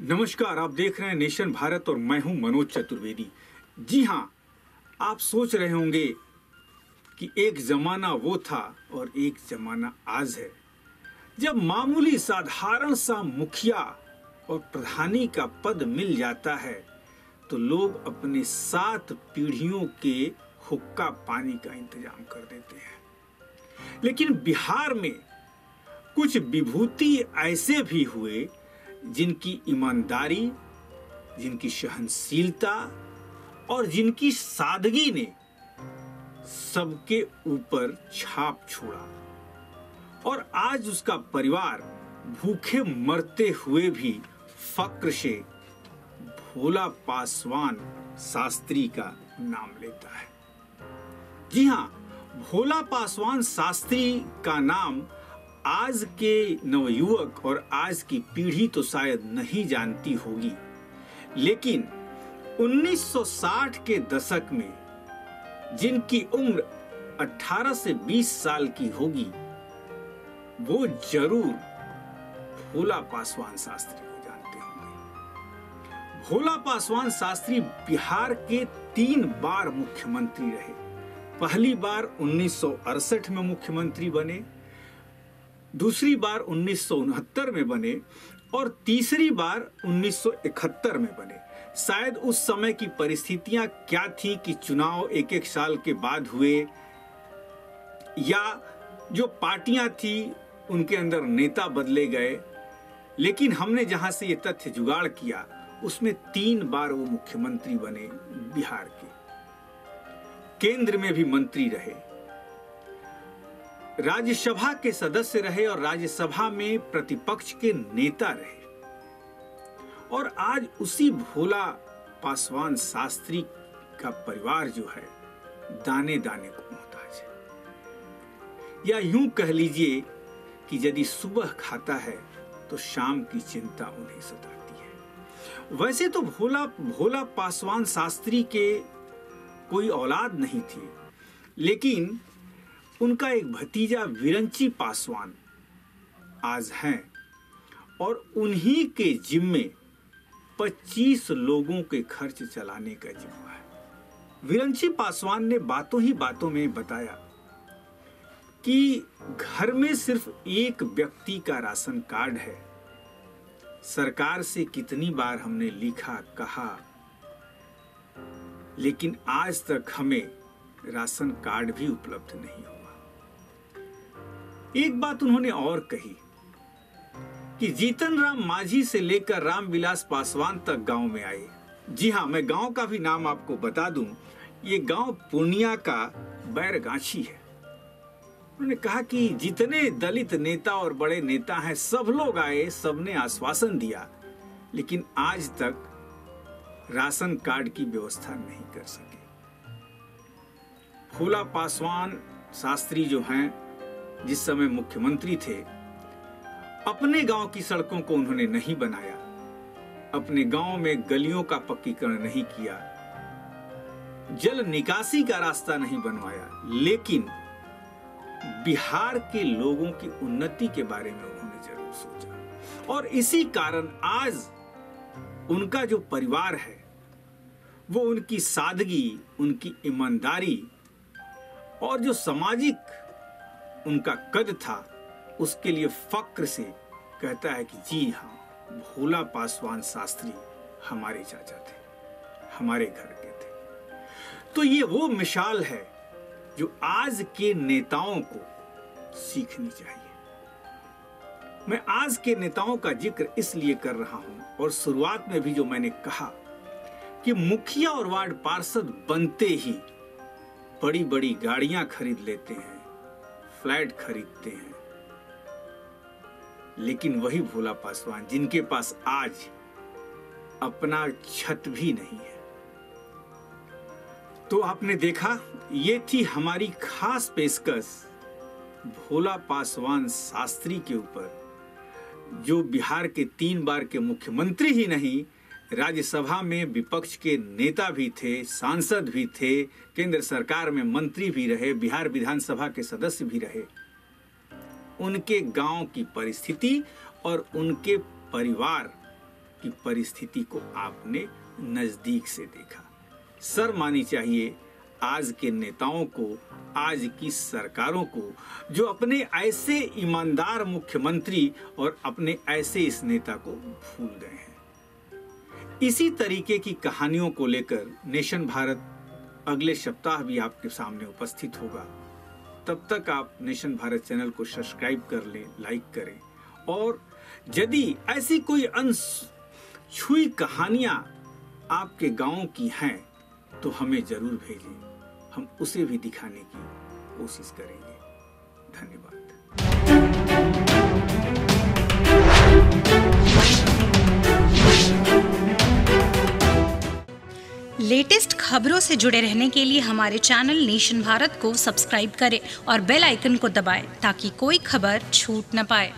नमस्कार, आप देख रहे हैं नेशन भारत और मैं हूं मनोज चतुर्वेदी। जी हां, आप सोच रहे होंगे कि एक जमाना वो था और एक जमाना आज है जब मामूली साधारण सा मुखिया और प्रधानी का पद मिल जाता है तो लोग अपने 7 पीढ़ियों के हुक्का पानी का इंतजाम कर देते हैं। लेकिन बिहार में कुछ विभूति ऐसे भी हुए जिनकी ईमानदारी, जिनकी सहनशीलता और जिनकी सादगी ने सबके ऊपर छाप छोड़ा और आज उसका परिवार भूखे मरते हुए भी फक्र से भोला पासवान शास्त्री का नाम लेता है। जी हां, भोला पासवान शास्त्री का नाम आज के नवयुवक और आज की पीढ़ी तो शायद नहीं जानती होगी, लेकिन 1960 के दशक में जिनकी उम्र 18 से 20 साल की होगी वो जरूर भोला पासवान शास्त्री को जानते होंगे। भोला पासवान शास्त्री बिहार के 3 बार मुख्यमंत्री रहे। पहली बार 1968 में मुख्यमंत्री बने, दूसरी बार 1969 में बने और तीसरी बार 1971 में बने। शायद उस समय की परिस्थितियां क्या थी कि चुनाव एक एक साल के बाद हुए या जो पार्टियां थी उनके अंदर नेता बदले गए, लेकिन हमने जहां से ये तथ्य जुगाड़ किया उसमें 3 बार वो मुख्यमंत्री बने बिहार के। केंद्र में भी मंत्री रहे, राज्यसभा के सदस्य रहे और राज्यसभा में प्रतिपक्ष के नेता रहे। और आज उसी भोला पासवान शास्त्री का परिवार जो है दाने दाने को मोहताज है, या यूं कह लीजिए कि यदि सुबह खाता है तो शाम की चिंता उन्हें सताती है। वैसे तो भोला पासवान शास्त्री के कोई औलाद नहीं थी, लेकिन उनका एक भतीजा विरंची पासवान आज हैं और उन्हीं के जिम्मे 25 लोगों के खर्च चलाने का जिम्मा है। विरंची पासवान ने बातों ही बातों में बताया कि घर में सिर्फ एक व्यक्ति का राशन कार्ड है। सरकार से कितनी बार हमने लिखा, कहा, लेकिन आज तक हमें राशन कार्ड भी उपलब्ध नहीं हुआ। एक बात उन्होंने और कही कि जीतन राम मांझी से लेकर रामविलास पासवान तक गांव में आए। जी हां, मैं गांव का भी नाम आपको बता दूं, ये गांव पूर्णिया का बैरगाछी है। उन्होंने कहा कि जितने दलित नेता और बड़े नेता हैं सब लोग आए, सबने आश्वासन दिया, लेकिन आज तक राशन कार्ड की व्यवस्था नहीं कर सके। भोला पासवान शास्त्री जो हैं, जिस समय मुख्यमंत्री थे, अपने गांव की सड़कों को उन्होंने नहीं बनाया, अपने गांव में गलियों का पक्कीकरण नहीं किया, जल निकासी का रास्ता नहीं बनवाया, लेकिन बिहार के लोगों की उन्नति के बारे में उन्होंने जरूर सोचा। और इसी कारण आज उनका जो परिवार है वो उनकी सादगी, उनकी ईमानदारी और जो सामाजिक उनका कद था उसके लिए फक्र से कहता है कि जी हां, भोला पासवान शास्त्री हमारे चाचा थे, हमारे घर के थे। तो ये वो मिसाल है जो आज के नेताओं को सीखनी चाहिए। मैं आज के नेताओं का जिक्र इसलिए कर रहा हूं, और शुरुआत में भी जो मैंने कहा कि मुखिया और वार्ड पार्षद बनते ही बड़ी बड़ी गाड़ियां खरीद लेते हैं, फ्लैट खरीदते हैं, लेकिन वही भोला पासवान जिनके पास आज अपना छत भी नहीं है। तो आपने देखा, ये थी हमारी खास पेशकश भोला पासवान शास्त्री के ऊपर, जो बिहार के 3 बार के मुख्यमंत्री ही नहीं, राज्यसभा में विपक्ष के नेता भी थे, सांसद भी थे, केंद्र सरकार में मंत्री भी रहे, बिहार विधानसभा के सदस्य भी रहे। उनके गांव की परिस्थिति और उनके परिवार की परिस्थिति को आपने नजदीक से देखा। शर्म आनी चाहिए आज के नेताओं को, आज की सरकारों को, जो अपने ऐसे ईमानदार मुख्यमंत्री और अपने ऐसे इस नेता को भूल गए हैं। इसी तरीके की कहानियों को लेकर नेशन भारत अगले सप्ताह भी आपके सामने उपस्थित होगा। तब तक आप नेशन भारत चैनल को सब्सक्राइब कर लें, लाइक करें, और यदि ऐसी कोई अनछुई कहानियां आपके गांव की हैं तो हमें जरूर भेजें, हम उसे भी दिखाने की कोशिश करेंगे। धन्यवाद। लेटेस्ट खबरों से जुड़े रहने के लिए हमारे चैनल नेशन भारत को सब्सक्राइब करें और बेल आइकन को दबाएं ताकि कोई खबर छूट न पाए।